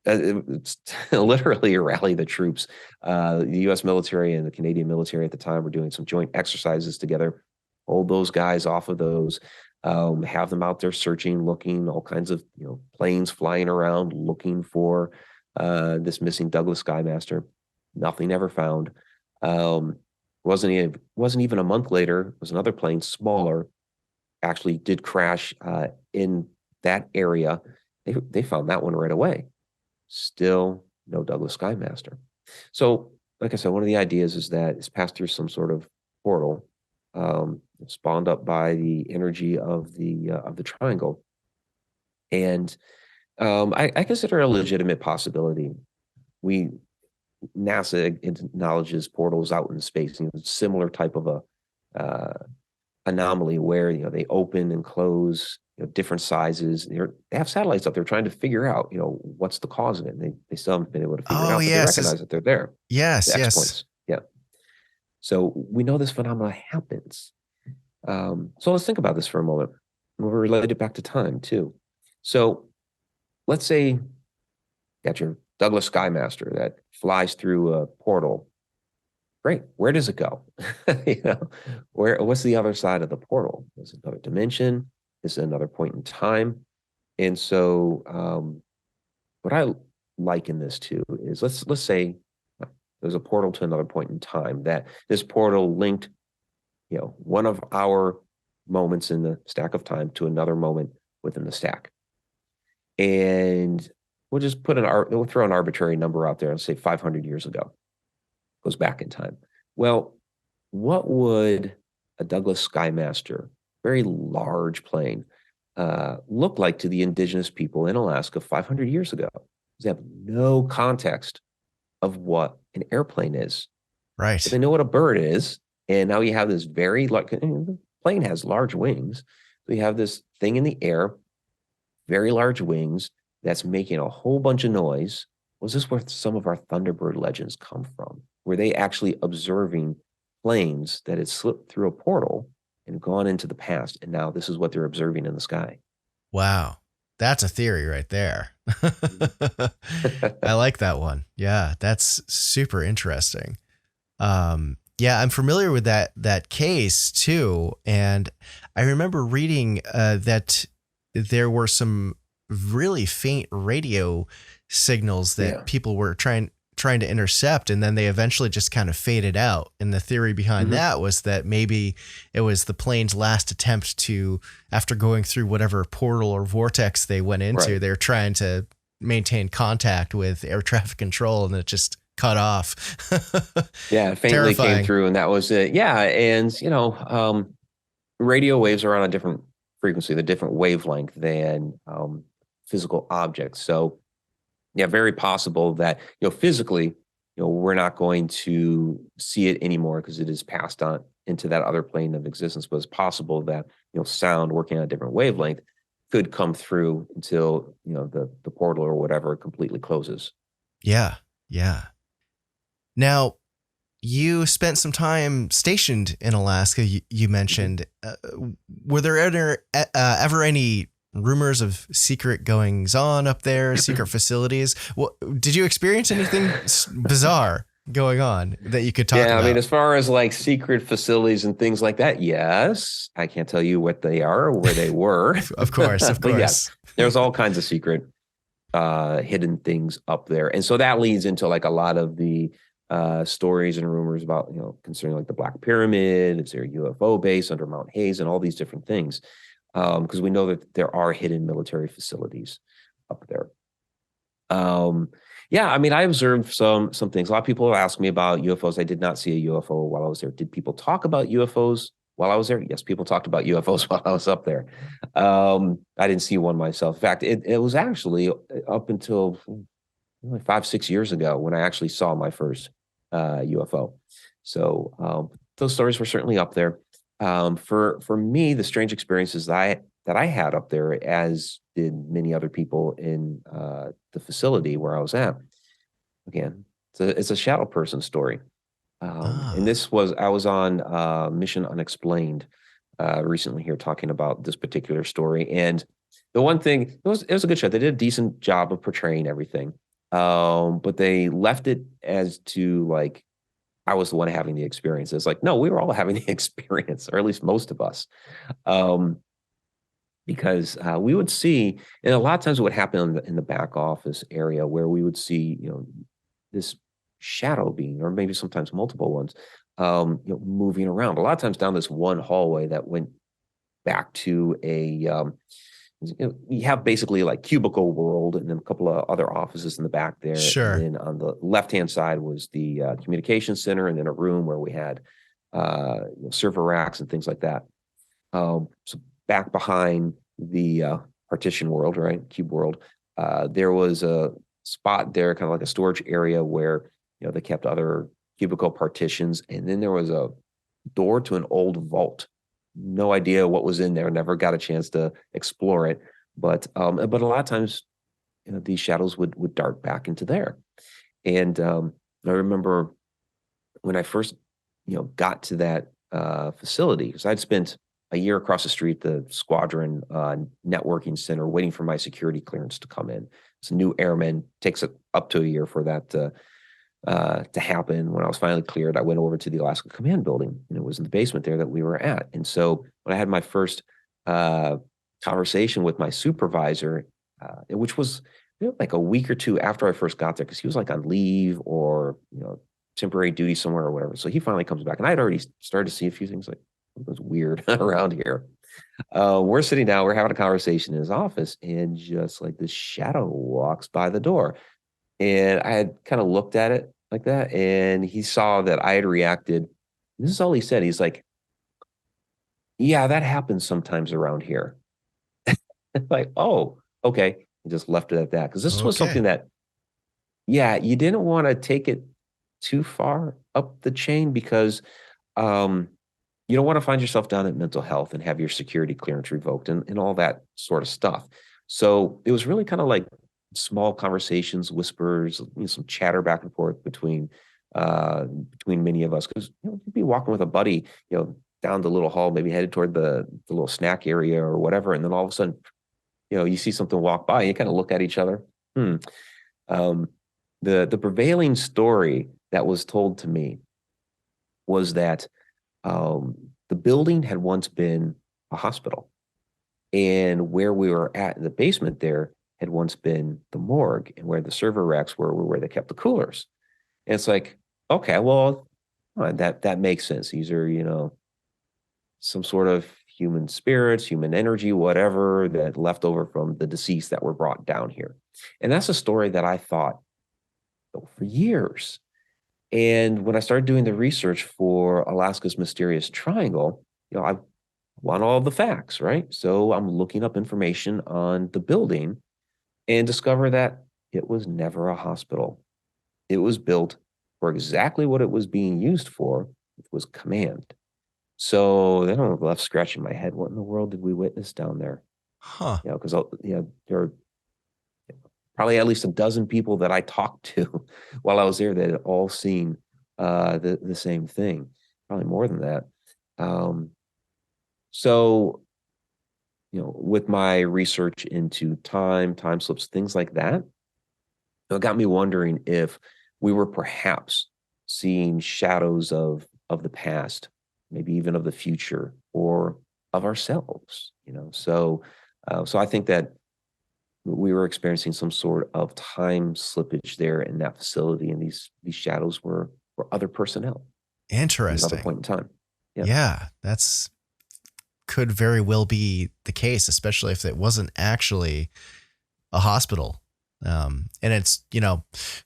It's literally rally the troops. The U.S. military and the Canadian military at the time were doing some joint exercises together. Hold those guys off of those, have them out there searching, looking, all kinds of planes flying around looking for this missing Douglas Skymaster. Nothing ever found. Wasn't even a month later, was another plane, smaller, actually did crash in that area. They found that one right away. Still no Douglas Skymaster. So, like I said, one of the ideas is that it's passed through some sort of portal, spawned up by the energy of the triangle, and I consider it a legitimate possibility. NASA acknowledges portals out in space, similar type of a anomaly where they open and close, different sizes. They have satellites up there trying to figure out what's the cause of it. And they still haven't been able to figure it out. But Yes. they recognize that they're there. Yes, the yes. X-points. Yeah. So we know this phenomenon happens. So let's think about this for a moment. We'll relate it back to time too. So let's say you got your Douglas Skymaster that flies through a portal. Great. Where does it go? What's the other side of the portal? Is it another dimension? Is it another point in time? And so what I like in this too is let's say there's a portal to another point in time, that this portal linked one of our moments in the stack of time to another moment within the stack. And we'll just we'll throw an arbitrary number out there and say 500 years ago. Goes back in time. Well, what would a Douglas Skymaster, very large plane, look like to the indigenous people in Alaska 500 years ago? They have no context of what an airplane is. Right. But they know what a bird is. And now you have this very large, the plane has large wings. So you have this thing in the air, very large wings, that's making a whole bunch of noise. Was this where some of our Thunderbird legends come from? Were they actually observing planes that had slipped through a portal and gone into the past. And now this is what they're observing in the sky. Wow. That's a theory right there. I like that one. Yeah, that's super interesting. Yeah, I'm familiar with that case too, and I remember reading that there were some really faint radio signals that people were trying to intercept, and then they eventually just kind of faded out. And the theory behind that was that maybe it was the plane's last attempt to, after going through whatever portal or vortex they went into, they're trying to maintain contact with air traffic control, and it just cut off. Yeah, faintly Terrifying. came through, and that was it. Yeah, and radio waves are on a different frequency, the different wavelength than physical objects. So, yeah, very possible that physically, we're not going to see it anymore because it is passed on into that other plane of existence. But it's possible that sound working on a different wavelength could come through until the portal or whatever completely closes. Yeah, yeah. Now, you spent some time stationed in Alaska. You mentioned. Were there ever any rumors of secret goings on up there, secret facilities? Well, did you experience anything bizarre going on that you could talk about? Yeah, I mean, as far as like secret facilities and things like that, yes. I can't tell you what they are or where they were. Of course. But yes, there's all kinds of secret hidden things up there. And so that leads into like a lot of the stories and rumors about, concerning like the Black Pyramid, is there a UFO base under Mount Hayes and all these different things. Because we know that there are hidden military facilities up there. Yeah, I mean, I observed some things. A lot of people have asked me about UFOs. I did not see a UFO while I was there. Did people talk about UFOs while I was there? Yes, people talked about UFOs while I was up there. I didn't see one myself. In fact, it was actually up until 5-6 years ago when I actually saw my first UFO. So those stories were certainly up there. For me, the strange experiences that I had up there, as did many other people in the facility where I was at. Again, it's a shadow person story. And I was on Mission Unexplained recently here talking about this particular story. And the one thing, it was a good show. They did a decent job of portraying everything. But they left it as to like, I was the one having the experience. It's like, no, we were all having the experience, or at least most of us. Because we would see, and a lot of times it would happen in the back office area where we would see, this shadow being, or maybe sometimes multiple ones, moving around. A lot of times down this one hallway that went back to you have basically like cubicle world and then a couple of other offices in the back there. Sure. And then on the left-hand side was the communication center, and then a room where we had server racks and things like that. So back behind the partition world, right, cube world, there was a spot there, kind of like a storage area where they kept other cubicle partitions, and then there was a door to an old vault. No idea what was in there. Never got a chance to explore it, but a lot of times, these shadows would dart back into there. And I remember when I first, got to that facility, because I'd spent a year across the street, the squadron networking center, waiting for my security clearance to come in. It's a new airman, takes up to a year for that to happen. When I was finally cleared, I went over to the Alaska Command Building, and it was in the basement there that we were at. And so when I had my first conversation with my supervisor, which was like a week or two after I first got there, because he was like on leave or temporary duty somewhere or whatever. So he finally comes back, and I'd already started to see a few things like, it was weird around here. We're sitting down, we're having a conversation in his office, and just like this shadow walks by the door. And I had kind of looked at it like that, and he saw that I had reacted. This is all he said. He's like, yeah, that happens sometimes around here. Like, oh, okay. He just left it at that. Because this was something that, yeah, you didn't want to take it too far up the chain, because you don't want to find yourself down at mental health and have your security clearance revoked and all that sort of stuff. So it was really kind of like small conversations, whispers, some chatter back and forth between between many of us, because you'd be walking with a buddy, down the little hall, maybe headed toward the little snack area or whatever, and then all of a sudden, you see something walk by, you kind of look at each other. Um, the prevailing story that was told to me was that the building had once been a hospital, and where we were at in the basement there had once been the morgue, and where the server racks were where they kept the coolers. And it's like, okay, well, that makes sense. These are, some sort of human spirits, human energy, whatever that left over from the deceased that were brought down here. And that's a story that I thought for years. And when I started doing the research for Alaska's Mysterious Triangle, I want all the facts, right? So I'm looking up information on the building and discover that it was never a hospital. It was built for exactly what it was being used for, which was command. So then I'm left scratching my head. What in the world did we witness down there? Huh. Because there are probably at least a dozen people that I talked to while I was there that had all seen the same thing. Probably more than that. So with my research into time slips, things like that, it got me wondering if we were perhaps seeing shadows of the past, maybe even of the future, or of ourselves. So I think that we were experiencing some sort of time slippage there in that facility, and these shadows were other personnel at another Interesting. point in time. Yeah, that's could very well be the case, especially if it wasn't actually a hospital. And it's,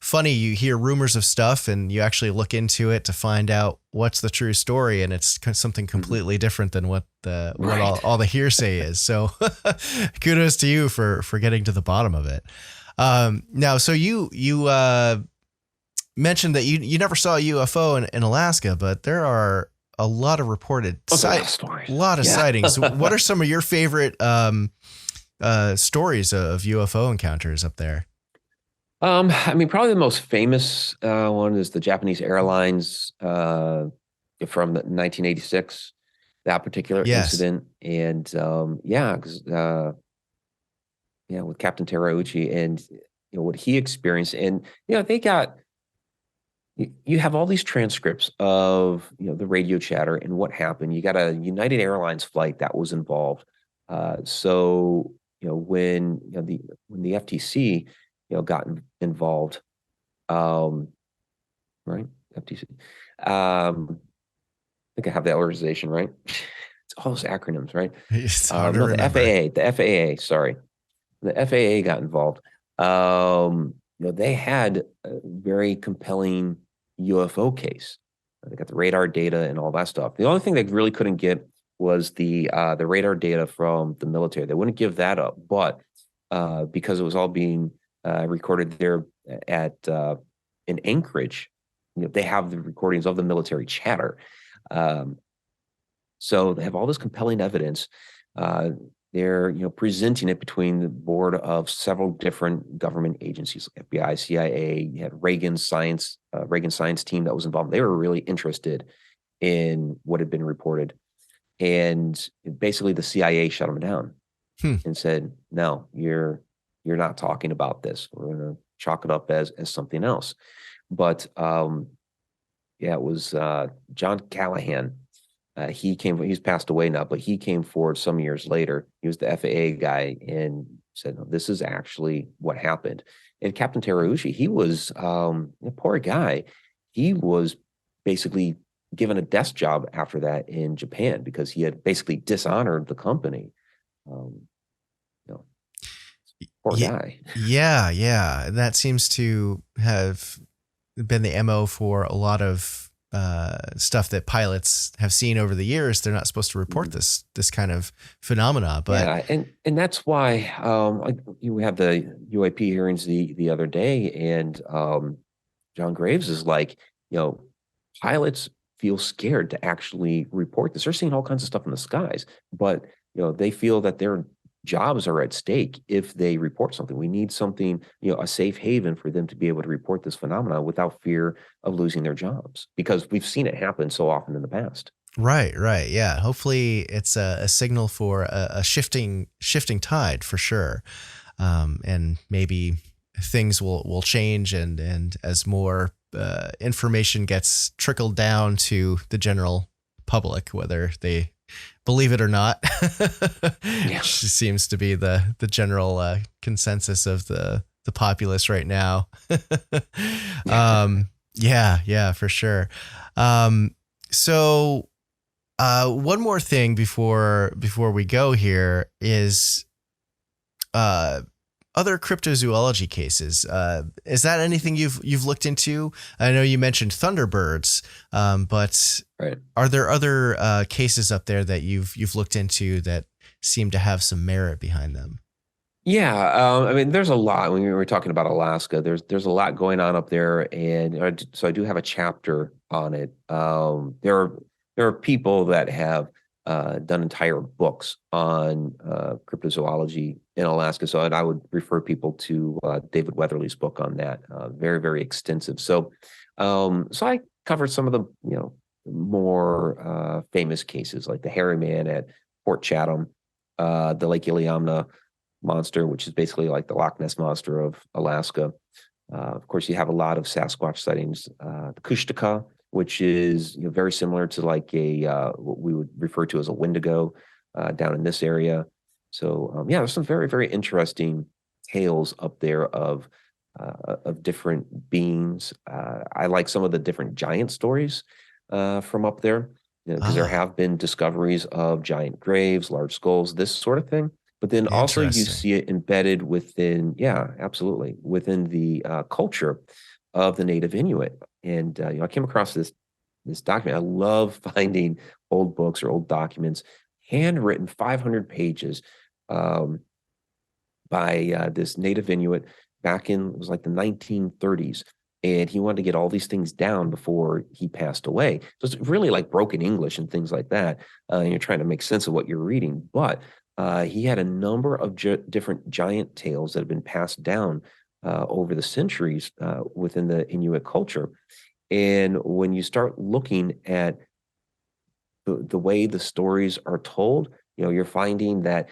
funny, you hear rumors of stuff and you actually look into it to find out what's the true story. And it's something completely different than what Right. all the hearsay is. So kudos to you for getting to the bottom of it. Now, so you mentioned that you never saw a UFO in Alaska, but there are a lot of reported Stories. sightings. What are some of your favorite stories of UFO encounters up there? Probably the most famous one is the Japanese Airlines from 1986, that particular Yes. incident. And because with Captain Terauchi and what he experienced, and they got. You have all these transcripts of the radio chatter and what happened. You got a United Airlines flight that was involved. So when the FTC got involved, right? FTC. I think I have that organization right. It's all those acronyms, right? It's hard to No, remember. the FAA. Sorry, the FAA got involved. They had a very compelling UFO case. They got the radar data and all that stuff. The only thing they really couldn't get was the radar data from the military. They wouldn't give that up, but because it was all being recorded there at in Anchorage, they have the recordings of the military chatter. So they have all this compelling evidence. They're presenting it between the board of several different government agencies, like FBI, CIA. You had Reagan's science team that was involved. They were really interested in what had been reported, and basically the CIA shut them down and said, "No, you're not talking about this. We're going to chalk it up as something else." But it was John Callahan. He's passed away now, but he came forward some years later. He was the FAA guy and said, "No, this is actually what happened." And Captain Terauchi, he was a poor guy. He was basically given a desk job after that in Japan because he had basically dishonored the company. Poor guy. Yeah. That seems to have been the MO for a lot of stuff that pilots have seen over the years. They're not supposed to report this kind of phenomena, but and that's why we have the UAP hearings the other day, and John Graves is like, pilots feel scared to actually report this. They're seeing all kinds of stuff in the skies, but they feel that they're jobs are at stake if they report something. We need something, a safe haven for them to be able to report this phenomenon without fear of losing their jobs, because we've seen it happen so often in the past. Right, right. Yeah. Hopefully it's a signal for a shifting tide for sure. And maybe things will change and as more information gets trickled down to the general public, whether they believe it or not, Yeah. which seems to be the general consensus of the populace right now. Yeah, for sure. So one more thing before we go here is other cryptozoology cases. Is that anything you've looked into? I know you mentioned thunderbirds, but Right. are there other cases up there that you've looked into that seem to have some merit behind them? Yeah, I mean, there's a lot. When we were talking about Alaska, there's a lot going on up there, and so I do have a chapter on it. There are people that have done entire books on cryptozoology in Alaska. So I would refer people to David Weatherly's book on that. Very, very extensive. So I covered some of the more famous cases, like the hairy man at Port Chatham, the Lake Iliamna monster, which is basically like the Loch Ness monster of Alaska. Of course, you have a lot of Sasquatch sightings. The Kushtaka, which is very similar to like a what we would refer to as a Wendigo down in this area. So there's some very, very interesting tales up there of different beings. I like some of the different giant stories from up there, because there have been discoveries of giant graves, large skulls, this sort of thing. But then also you see it embedded within, absolutely, within the culture of the native Inuit. And I came across this document. I love finding old books or old documents, handwritten, 500 pages, by this native Inuit back in, it was like the 1930s. And he wanted to get all these things down before he passed away. So it's really like broken English and things like that. And you're trying to make sense of what you're reading. But he had a number of different giant tales that have been passed down over the centuries within the Inuit culture. And when you start looking at the way the stories are told, you're finding that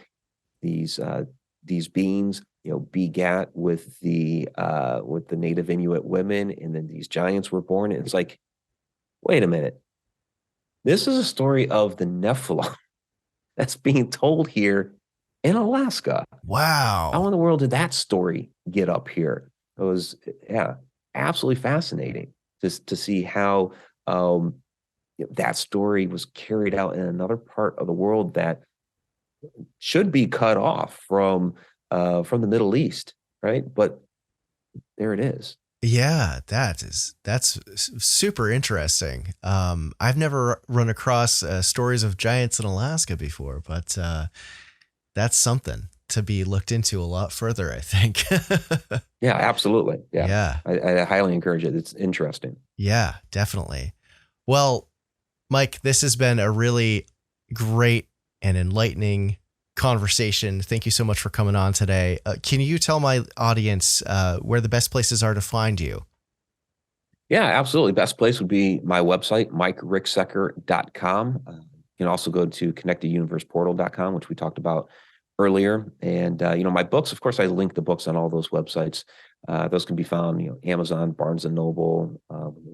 these beings, begat with the native Inuit women, and then these giants were born. And it's like, wait a minute, this is a story of the Nephilim that's being told here in Alaska. Wow. How in the world did that story get up here? It was, absolutely fascinating to see how that story was carried out in another part of the world that should be cut off from the Middle East, right? But there it is. Yeah, that's super interesting. I've never run across stories of giants in Alaska before, but that's something to be looked into a lot further, I think. Yeah, absolutely. Yeah. I highly encourage it. It's interesting. Yeah, definitely. Well, Mike, this has been a really great and enlightening conversation. Thank you so much for coming on today. Can you tell my audience where the best places are to find you? Yeah, absolutely. Best place would be my website, MikeRicksecker.com. You can also go to connecteduniverseportal.com, which we talked about earlier. And, my books, of course, I link the books on all those websites. Those can be found, Amazon, Barnes & Noble,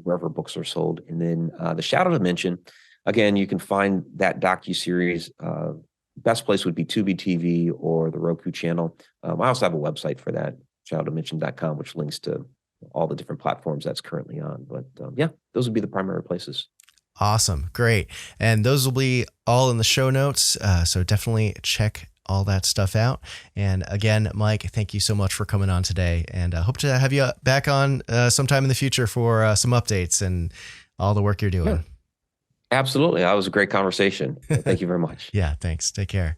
wherever books are sold. And then The Shadow Dimension, again, you can find that docuseries. Best place would be Tubi TV or the Roku channel. I also have a website for that, shadowdimension.com, which links to all the different platforms that's currently on. But those would be the primary places. Awesome. Great. And those will be all in the show notes. So definitely check all that stuff out. And again, Mike, thank you so much for coming on today, and I hope to have you back on sometime in the future for some updates and all the work you're doing. Yeah. Absolutely. That was a great conversation. Thank you very much. Yeah, thanks. Take care.